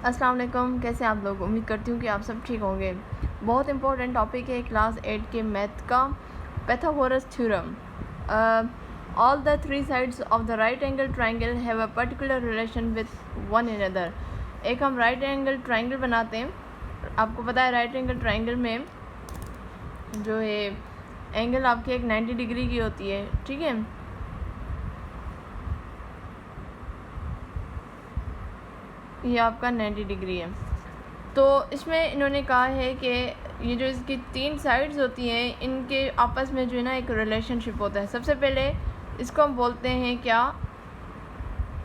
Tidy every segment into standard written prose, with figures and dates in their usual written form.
अस्सलाम वालेकुम, कैसे आप लोग। उम्मीद करती हूँ कि आप सब ठीक होंगे। बहुत इंपॉर्टेंट टॉपिक है क्लास 8 के मैथ का, Pythagoras theorem. All the three sides of the right angle triangle have a particular relation with one another. एक हम राइट एंगल ट्राइंगल बनाते हैं। आपको पता है राइट एंगल ट्राइंगल में जो है एंगल आपकी एक 90 डिग्री की होती है, ठीक है। ये आपका 90 डिग्री है। तो इसमें इन्होंने कहा है कि ये जो इसकी तीन साइड्स होती हैं इनके आपस में जो है ना एक रिलेशनशिप होता है। सबसे पहले इसको हम बोलते हैं क्या,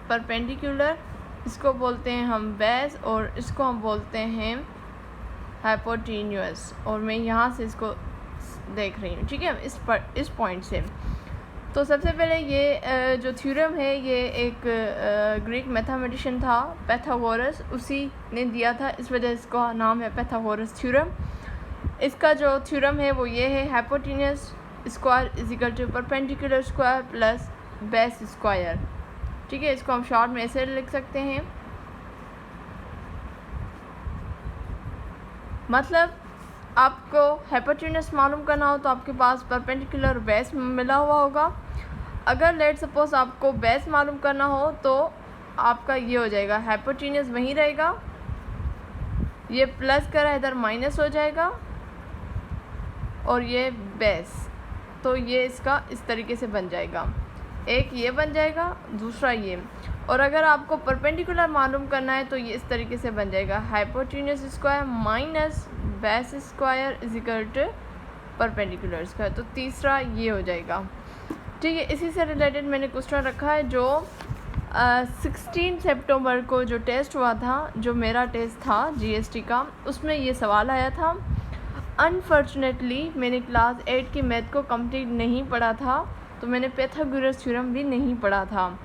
परपेंडिकुलर, इसको बोलते हैं हम बेस, और इसको हम बोलते हैं हाइपोटेन्यूअस। और मैं यहाँ से इसको देख रही हूँ, ठीक है, इस पॉइंट से। तो सबसे पहले ये जो थ्योरम है ये एक ग्रीक मैथमेटिशियन था पैथागोरस, उसी ने दिया था, इस वजह इसका नाम है पैथागोरस थ्योरम। इसका जो थ्योरम है वो ये है, hypotenuse square is equal to perpendicular square plus base square, ठीक है। इसको हम शॉर्ट में ऐसे लिख सकते हैं। मतलब आपको हाइपोटेन्यूअस मालूम करना हो तो आपके पास परपेंडिकुलर बेस मिला हुआ होगा। अगर लेट सपोज आपको बेस मालूम करना हो तो आपका ये हो जाएगा, हाइपोटेन्यूअस वहीं रहेगा, ये प्लस करा इधर माइनस हो जाएगा, और ये बेस। तो ये इसका इस तरीके से बन जाएगा, एक ये बन जाएगा, दूसरा ये। और अगर आपको परपेंडिकुलर मालूम करना है तो ये इस तरीके से बन जाएगा, hypotenuse square minus base square is equal to perpendicular square. तो तीसरा ये हो जाएगा, ठीक है। इसी से रिलेटेड मैंने क्वेश्चन रखा है जो 16 सितंबर को जो टेस्ट हुआ था, जो मेरा टेस्ट था जीएसटी का, उसमें ये सवाल आया था। अनफॉर्चुनेटली मैंने क्लास 8 की मैथ को कंप्लीट नहीं पढ़ा था, तो मैंने पैथागोरस थ्योरम भी नहीं पढ़ा था।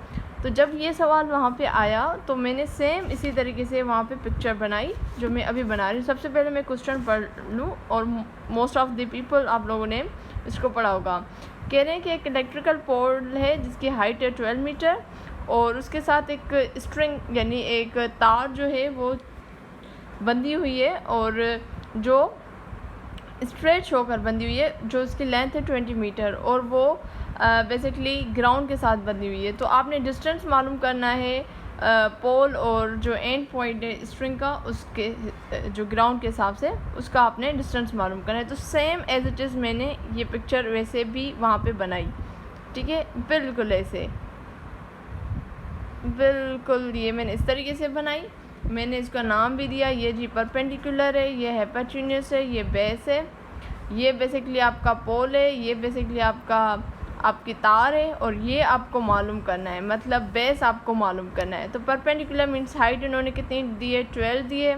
तो जब ये सवाल वहाँ पे आया तो मैंने सेम इसी तरीके से वहाँ पे पिक्चर बनाई जो मैं अभी बना रही हूँ। सबसे पहले मैं क्वेश्चन पढ़ लूँ, और मोस्ट ऑफ द पीपल आप लोगों ने इसको पढ़ा होगा। कह रहे हैं कि एक इलेक्ट्रिकल पोल है जिसकी हाइट है 12 मीटर, और उसके साथ एक स्ट्रिंग यानी एक तार जो है वो बंधी हुई है, और जो स्ट्रेच होकर बंधी हुई है, जो उसकी लेंथ है 20 मीटर, और वो बेसिकली ग्राउंड के साथ बंधी हुई है। तो आपने डिस्टेंस मालूम करना है पोल और जो एंड पॉइंट है स्ट्रिंग का, उसके जो ग्राउंड के हिसाब से उसका आपने डिस्टेंस मालूम करना है। तो सेम एज इट इज़ मैंने ये पिक्चर वैसे भी वहाँ पे बनाई, ठीक है, बिल्कुल ऐसे, बिल्कुल ये मैंने इस तरीके से बनाई। मैंने इसका नाम भी दिया, ये जी परपेंडिकुलर है, ये हाइपोटेन्यूअस है, ये बेस है, ये बेसिकली आपका पोल है, ये बेसिकली आपकी तार है, और ये आपको मालूम करना है, मतलब बेस आपको मालूम करना है। तो परपेंडिकुलर मीन्स हाइट इन्होंने कितनी दी है, 12 दी है।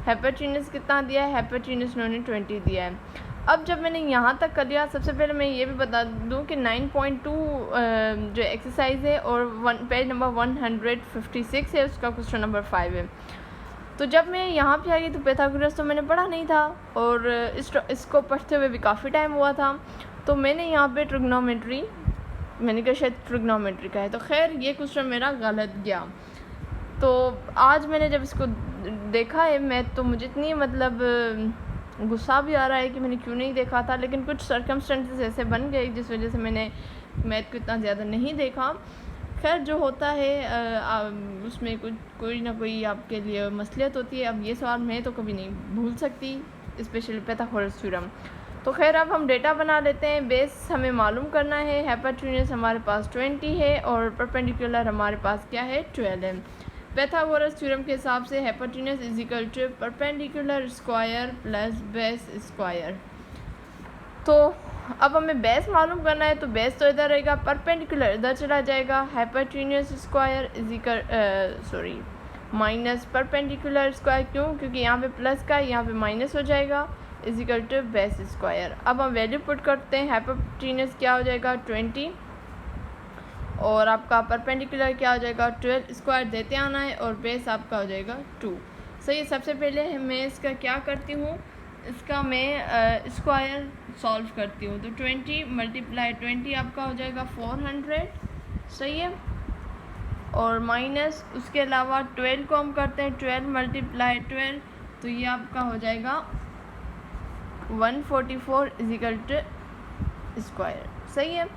हाइपोटेन्यूअस कितना दिया है, हाइपोटेन्यूअस इन्होंने 20 दिया है। अब जब मैंने यहाँ तक कर लिया, सबसे पहले मैं ये भी बता दूँ कि 9.2 जो एक्सरसाइज है और पेज नंबर 156 है, उसका क्वेश्चन नंबर 5 है। तो जब मैं यहाँ पे आई तो पैथागोरस तो मैंने पढ़ा नहीं था, और इसको पढ़ते हुए भी काफ़ी टाइम हुआ था। तो मैंने यहाँ पे ट्रिग्नोमेट्री, मैंने कहा शायद ट्रिग्नोमेट्री का है, तो खैर ये क्वेश्चन मेरा गलत गया। तो आज मैंने जब इसको देखा है मैथ, तो मुझे इतनी मतलब गुस्सा भी आ रहा है कि मैंने क्यों नहीं देखा था, लेकिन कुछ सर्कमस्टेंसेस ऐसे बन गए जिस वजह से मैंने मैथ को इतना ज़्यादा नहीं देखा। खैर जो होता है उसमें कोई ना कोई आपके लिए मसलियत होती है। अब ये सवाल मैं तो कभी नहीं भूल सकती, स्पेशली पैथागोरस थ्योरम। तो खैर अब हम डेटा बना लेते हैं। बेस हमें मालूम करना है, हाइपोटेन्यूअस हमारे पास 20 है, और परपेंडिकुलर हमारे पास क्या है, 12 है। पैथागोरस थ्योरम के हिसाब से hypotenuse is equal to perpendicular square plus base square. तो अब हमें बेस मालूम करना है, तो बेस तो इधर रहेगा, परपेंडिकुलर इधर चला जाएगा, hypotenuse square is equal minus perpendicular square, क्यों, क्योंकि यहाँ पे प्लस का यहाँ पे माइनस हो जाएगा, is equal to base square. अब हम वैल्यू पुट करते हैं, हाइपोटेन्यूअस क्या हो जाएगा 20, और आपका परपेंडिकुलर क्या हो जाएगा 12, स्क्वायर देते आना है, और बेस आपका हो जाएगा 2। सही है। सबसे पहले मैं इसका क्या करती हूँ, इसका मैं स्क्वायर सॉल्व करती हूँ। तो 20 × 20 आपका हो जाएगा 400, सही है। और माइनस उसके अलावा 12 को हम करते हैं 12 मल्टीप्लाई 12, तो ये आपका हो जाएगा 144 इजिकल टू स्क्वायर। सही है।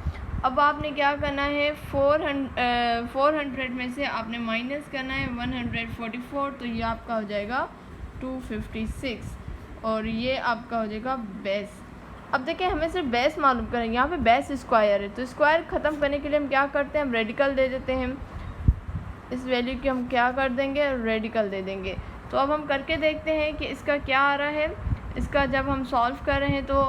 अब आपने क्या करना है, 400 में से आपने माइनस करना है 144, तो ये आपका हो जाएगा 256 और ये आपका हो जाएगा बेस। अब देखिए हमें सिर्फ बेस मालूम करेंगे, यहाँ पे बेस स्क्वायर है, तो स्क्वायर ख़त्म करने के लिए हम क्या करते हैं, हम रेडिकल दे देते हैं। इस वैल्यू की हम क्या कर देंगे, रेडिकल दे देंगे। तो अब हम करके देखते हैं कि इसका क्या आ रहा है। इसका जब हम सॉल्व कर रहे हैं तो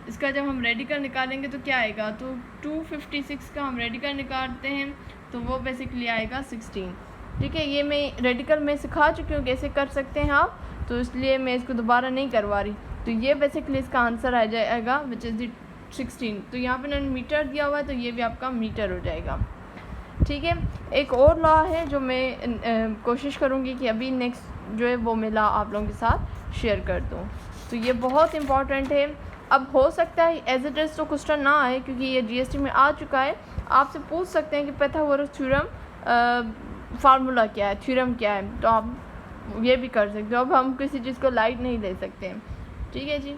इसका जब हम रेडिकल निकालेंगे तो क्या आएगा, तो 256 का हम रेडिकल निकालते हैं तो वो बेसिकली आएगा 16। ठीक है, ये मैं रेडिकल में सिखा चुकी हूँ कैसे कर सकते हैं आप, तो इसलिए मैं इसको दोबारा नहीं करवा रही। तो ये बेसिकली इसका आंसर आ जाएगा विच इज़ द 16। तो यहाँ पे मैंने मीटर दिया हुआ है तो ये भी आपका मीटर हो जाएगा। ठीक है, एक और लॉ है जो मैं कोशिश करूँगी कि अभी नेक्स्ट जो है वो मैं लॉ आप लोगों के साथ शेयर कर दूँ। तो ये बहुत इम्पॉर्टेंट है। अब हो सकता है एज इट इज़ तो क्वेश्चन ना आए क्योंकि ये जीएसटी में आ चुका है। आपसे पूछ सकते हैं कि पाइथागोरस थ्योरम फार्मूला क्या है, थ्योरम क्या है, तो आप ये भी कर सकते हो। अब हम किसी चीज़ को लाइट नहीं ले सकते हैं। ठीक है जी।